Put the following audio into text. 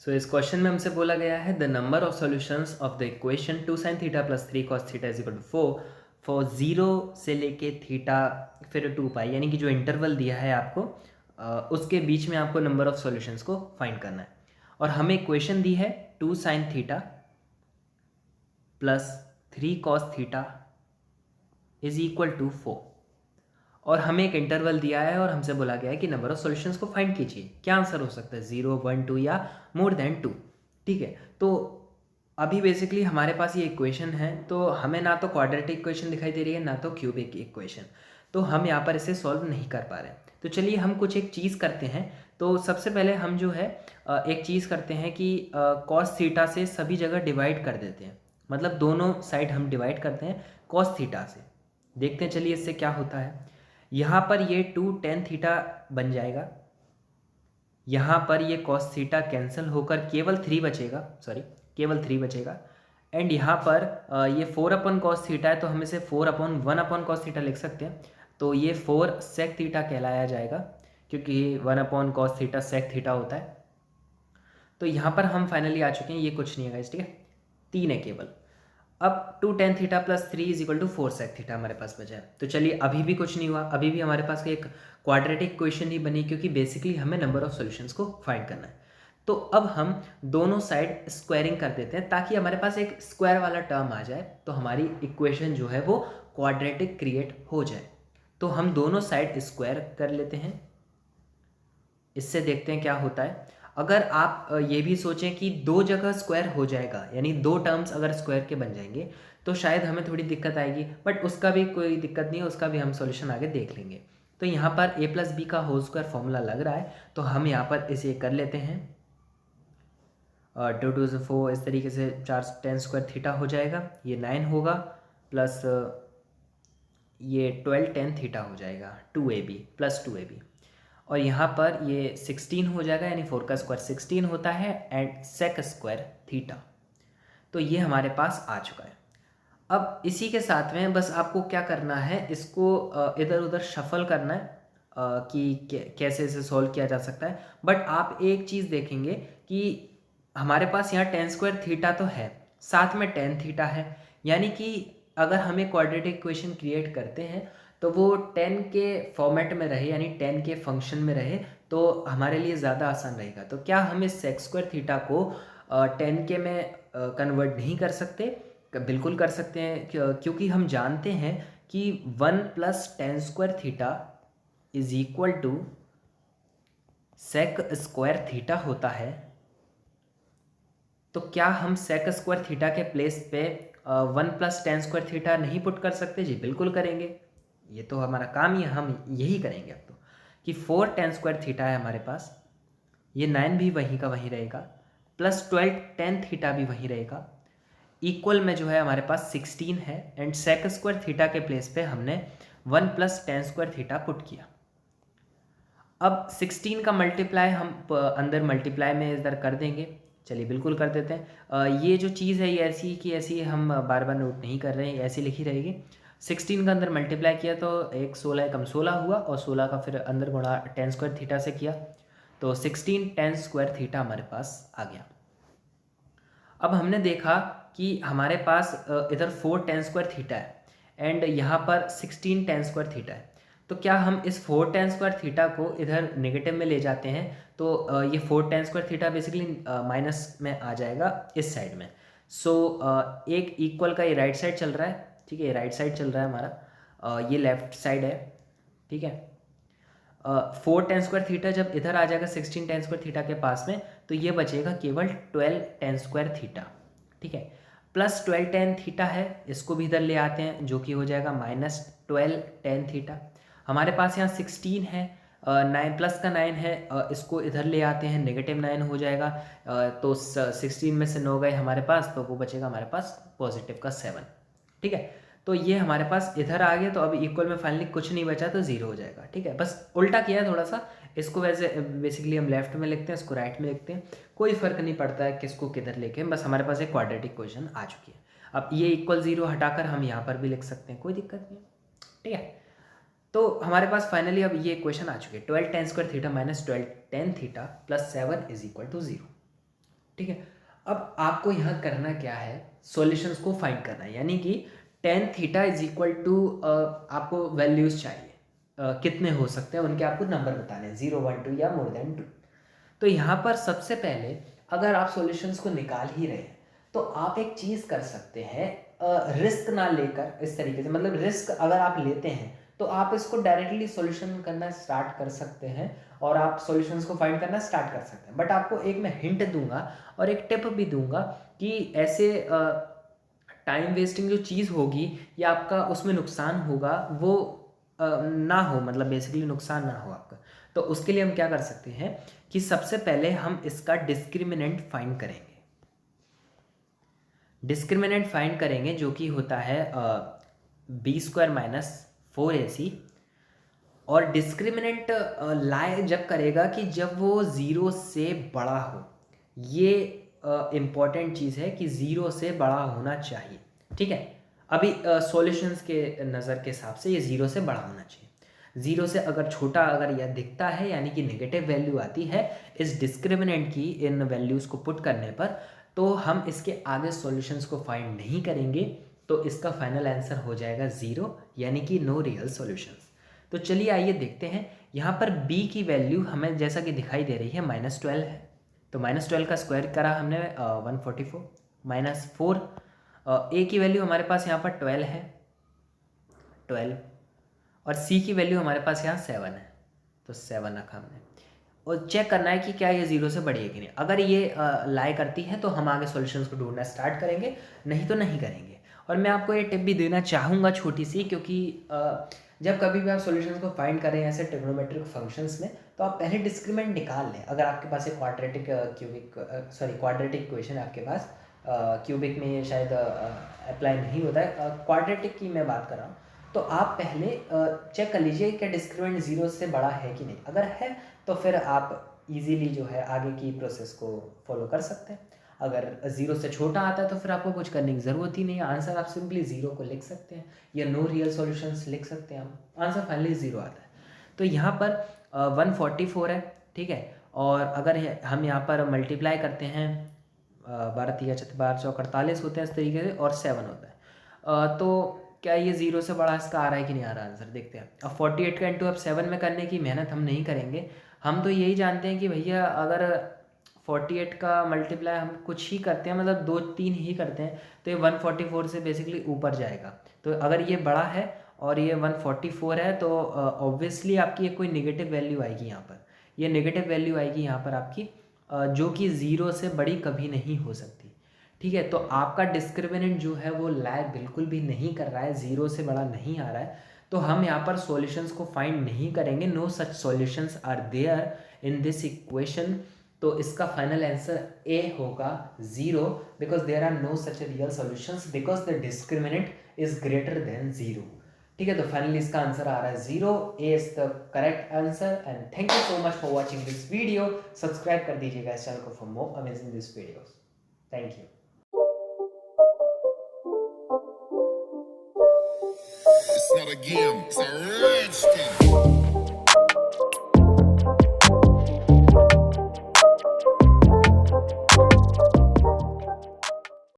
सो इस क्वेश्चन में हमसे बोला गया है the number of solutions of the equation 2 sin theta plus 3 cos theta is equal to 4 for 0 से लेके थीटा फिर 2 पाई, यानी कि जो इंटरवल दिया है आपको उसके बीच में आपको नंबर ऑफ सॉल्यूशंस को फाइंड करना है। और हमें इक्वेशन दी है 2 sin theta plus 3 cos theta is equal to 4 और हमें एक इंटरवल दिया है और हमसे बोला गया है कि नंबर ऑफ सॉल्यूशंस को फाइंड कीजिए। क्या आंसर हो सकता है? 0, 1, 2 या मोर देन 2। ठीक है, तो अभी बेसिकली हमारे पास ये इक्वेशन है, तो हमें ना तो क्वाड्रेटिक इक्वेशन दिखाई दे रही है ना तो क्यूबिक इक्वेशन, तो हम यहाँ पर इसे सॉल्व नहीं कर पा रहे हैं। तो चलिए हम कुछ एक चीज़ करते हैं। तो सबसे पहले हम जो है एक चीज़ करते हैं कि कॉस थीटा से सभी जगह डिवाइड कर देते हैं, मतलब दोनों साइड हम डिवाइड करते हैं कॉस थीटा से। देखते हैं चलिए इससे क्या होता है। यहाँ पर ये 2 tan थीटा बन जाएगा, यहाँ पर ये cos थीटा कैंसिल होकर केवल 3 बचेगा, केवल 3 बचेगा। एंड यहाँ पर ये 4 अपन cos थीटा है, तो हम इसे 4 अपन 1 अपन cos थीटा लिख सकते हैं। तो ये 4 sec थीटा कहलाया जाएगा, क्योंकि 1 अपन cos थीटा sec थीटा होता है। तो यहाँ पर हम फाइनली आ चुके हैं, ये कुछ नहीं है गाइस, ठीक है, 3 है केवल। अब 2 tan theta plus 3 is equal to 4 sec theta हमारे पास बचा है। तो चलिए अभी भी कुछ नहीं हुआ, अभी भी हमारे पास एक क्वाड्रेटिक इक्वेशन ही बनी, क्योंकि बेसिकली हमें नंबर ऑफ सॉल्यूशंस को फाइंड करना है। तो अब हम दोनों साइड स्क्वायरिंग कर देते हैं ताकि हमारे पास एक स्क्वायर वाला टर्म आ जाए, तो हमारी इक्वेशन जो है वो क्वाड्रेटिक क्रिएट हो जाए। तो हम दोनों साइड स्क्वायर कर लेते हैं, इससे देखते हैं क्या होता है। अगर आप ये भी सोचें कि दो जगह स्क्वायर हो जाएगा, यानी दो टर्म्स अगर स्क्वायर के बन जाएंगे, तो शायद हमें थोड़ी दिक्कत आएगी, बट उसका भी कोई दिक्कत नहीं है, उसका भी हम सॉल्यूशन आगे देख लेंगे। तो यहाँ पर a प्लस बी का होल स्क्वायर फॉर्मूला लग रहा है, तो हम यहाँ पर इसे कर लेते हैं। 2 2 4 इस तरीके से 4 tan स्क्वायर थीटा हो जाएगा, ये 9 होगा, प्लस ये 12 tan थीटा हो जाएगा 2ab प्लस 2ab, और यहाँ पर ये 16 हो जाएगा, यानी 4 का स्क्वायर 16 होता है, एंड सेक स्क्वायर थीटा। तो ये हमारे पास आ चुका है। अब इसी के साथ में बस आपको क्या करना है, इसको इधर उधर शफल करना है कि कैसे इसे सॉल्व किया जा सकता है। बट आप एक चीज़ देखेंगे कि हमारे पास यहाँ tan स्क्वायर थीटा तो है, साथ में tan थीटा है, यानी कि अगर हमें क्वाड्रेटिक इक्वेशन क्रिएट करते हैं तो वो 10 के फॉर्मेट में रहे, यानी 10 के फंक्शन में रहे, तो हमारे लिए ज़्यादा आसान रहेगा। तो क्या हम इस सेक स्क्वायर थीटा को 10 के में कन्वर्ट नहीं कर सकते? बिल्कुल कर सकते हैं, क्योंकि हम जानते हैं कि 1 plus tan square theta is equal to sec square theta होता है। तो क्या हम सेक स्क्वायर थीटा के प्लेस पे 1 प्लस tan स्क्वायर थीटा नहीं पुट कर सकते? जी बिल्कुल करेंगे, ये तो हमारा काम ही है, हम यही करेंगे अब तो, कि 4 tan स्क्वायर थीटा है हमारे पास, ये 9 भी वहीं का वहीं रहेगा, प्लस 12 tan थीटा भी वहीं रहेगा, इक्वल में जो है हमारे पास 16 है, एंड सेक स्क्वायर थीटा के प्लेस पे हमने 1 plus tan square theta put किया। अब 16 का मल्टीप्लाई हम अंदर मल्टीप्लाई में इधर कर देंगे, चलिए बिल्कुल कर देते हैं। ये जो चीज़ है ये ऐसी की ऐसी हम बार बार नोट नहीं कर रहे हैं, ऐसी लिखी रहेगी। 16 का अंदर मल्टीप्लाई किया तो एक 16 कम 16 हुआ, और 16 का फिर अंदर गुणा tan स्क्वायर थीटा से किया, तो 16 tan स्क्वायर थीटा हमारे पास आ गया। अब हमने देखा कि हमारे पास इधर 4 tan स्क्वायर थीटा है, एंड यहाँ पर 16 tan स्क्वायर थीटा है। तो क्या हम इस 4 tan स्क्वायर थीटा को इधर नेगेटिव में ले जाते हैं, तो ये 4 tan square theta basically minus में आ जाएगा इस साइड में। सो एक इक्वल का ये राइट साइड चल रहा है, ठीक है, ये राइट साइड चल रहा है हमारा, ये लेफ्ट साइड है, ठीक है। 4 tan स्क्वायर थीटा जब इधर आ जाएगा 16 tan स्क्वायर थीटा के पास में, तो ये बचेगा केवल 12 tan स्क्वायर थीटा, ठीक है, प्लस 12 tan थीटा है, इसको भी इधर ले आते हैं, जो कि हो जाएगा माइनस 12 tan थीटा। हमारे पास यहाँ 16 है, 9 प्लस का 9 है, इसको इधर ले आते हैं, नेगेटिव 9 हो जाएगा, तो 16 में से 9 गए हमारे पास, तो वो बचेगा हमारे पास पॉजिटिव का 7, ठीक है। तो ये हमारे पास इधर आ गया, तो अब इक्वल में फाइनली कुछ नहीं बचा, तो 0 हो जाएगा, ठीक है। बस उल्टा किया है थोड़ा सा, इसको वैसे बेसिकली हम लेफ्ट में लिखते हैं, इसको राइट में लिखते हैं, कोई फर्क नहीं पड़ता है किसको किधर लेके, बस हमारे पास एक क्वाड्रेटिक इक्वेशन आ चुकी है। अब ये इक्वल 0 हटाकर हम यहाँ पर भी लिख सकते हैं, कोई दिक्कत नहीं, ठीक है। तो हमारे पास फाइनली अब ये इक्वेशन आ चुकी है, 12 tan square theta minus 12 tan theta plus 7 is equal to 0। ठीक है। अब आपको यहाँ करना क्या है, सॉल्यूशंस को फाइंड करना है, यानी कि tan theta is equal to आपको वैल्यूज चाहिए, कितने हो सकते हैं उनके आपको नंबर बताने हैं, 0 1 2 या मोर देन 2। तो यहाँ पर सबसे पहले अगर आप सॉल्यूशंस को निकाल ही रहे हैं तो आप एक चीज़ कर सकते हैं, रिस्क ना लेकर इस तरीके से, मतलब रिस्क अगर आप लेते हैं तो आप इसको डायरेक्टली सॉल्यूशन करना स्टार्ट कर सकते हैं और आप सॉल्यूशंस को फाइंड करना स्टार्ट कर सकते हैं। बट आपको एक मैं हिंट दूंगा और एक टिप भी दूंगा कि ऐसे टाइम वेस्टिंग जो चीज़ होगी या आपका उसमें नुकसान होगा वो ना हो, मतलब बेसिकली नुकसान ना हो आपका। तो उसके लिए हम क्या कर सकते हैं कि सबसे पहले हम इसका डिस्क्रिमिनेंट फाइंड करेंगे। डिस्क्रिमिनेंट फाइंड करेंगे जो कि होता है b² माइनस 4ac, और डिस्क्रिमिनेंट लाए जब करेगा कि जब वो 0 से बड़ा हो। ये इम्पॉर्टेंट चीज़ है कि 0 से बड़ा होना चाहिए, ठीक है। अभी सॉल्यूशंस के नज़र के हिसाब से ये 0 से बड़ा होना चाहिए। 0 से अगर छोटा अगर यह दिखता है यानी कि नेगेटिव वैल्यू आती है इस डिस्क्रिमिनेंट की इन वैल्यूज़ को पुट करने पर, तो हम इसके आगे सॉल्यूशंस को फाइंड नहीं करेंगे, तो इसका फाइनल आंसर हो जाएगा 0, यानी कि नो रियल सॉल्यूशंस। तो चलिए आइए देखते हैं। यहाँ पर b की वैल्यू हमें जैसा कि दिखाई दे रही है -12 है, तो -12 का स्क्वायर करा हमने 144 -4, a की वैल्यू हमारे पास यहाँ पर 12 है 12, और c की वैल्यू हमारे पास यहाँ 7 है, तो 7 रखा हमने। और चेक करना है कि क्या ये 0 से बड़ी है कि नहीं। अगर ये लाई करती है तो हम आगे सॉल्यूशंस को ढूंढना स्टार्ट करेंगे, नहीं तो नहीं करेंगे। और मैं आपको ये टिप भी देना चाहूँगा छोटी सी, क्योंकि जब कभी भी आप सॉल्यूशंस को फाइंड करें ऐसे ट्रिग्नोमेट्रिक फंक्शंस में, तो आप पहले डिस्क्रिमिनेंट निकाल लें। अगर आपके पास एक क्वाड्रेटिक इक्वेशन आपके पास, क्यूबिक में ये शायद अप्लाई नहीं होता है, क्वाड्रेटिक की मैं बात कर रहा हूँ, तो आप पहले चेक कर लीजिए कि डिस्क्रिमिनेंट 0 से बड़ा है कि नहीं। अगर है तो फिर आप इजीली जो है आगे की प्रोसेस को फॉलो कर सकते हैं। अगर 0 से छोटा आता है तो फिर आपको कुछ करने की ज़रूरत ही नहीं है, आंसर आप सिंपली 0 को लिख सकते हैं या नो रियल सॉल्यूशंस लिख सकते हैं, हम आंसर फाइनली 0 आता है। तो यहाँ पर 144 है, ठीक है। और अगर हम यहाँ पर मल्टीप्लाई करते हैं 12 3 12 चौक 48 होते हैं इस तरीके से, और 7 होता है, तो क्या ये 0 से बड़ा इसका आ रहा है कि नहीं आ रहा, आंसर देखते हैं। अब 48 का इंटू अब 7 में करने की मेहनत हम नहीं करेंगे, हम तो यही जानते हैं कि भैया अगर 48 का मल्टीप्लाई हम कुछ ही करते हैं, मतलब 2 3 ही करते हैं, तो ये 144 से बेसिकली ऊपर जाएगा। तो अगर ये बड़ा है और ये 144 है तो ऑब्वियसली आपकी कोई नेगेटिव वैल्यू आएगी यहाँ पर, ये नेगेटिव वैल्यू आएगी यहाँ पर आपकी, जो कि 0 से बड़ी कभी नहीं हो सकती, ठीक है। तो आपका डिस्क्रिमिनेंट जो है वो लाई बिल्कुल भी नहीं कर रहा है, 0 से बड़ा नहीं आ रहा है, तो हम यहाँ पर सॉल्यूशंस को फाइंड नहीं करेंगे। No such solutions are there in this equation, तो इसका फाइनल आंसर ए होगा 0, because there are no such real solutions because the discriminant is greater than 0, ठीक है। तो फाइनली इसका आंसर आ रहा है 0, A is the correct answer. And thank you so much for watching this video. Subscribe कर दीजिएगा इस चैनल को for more amazing this videos. Thank you. It's not a game, it's a rich thing.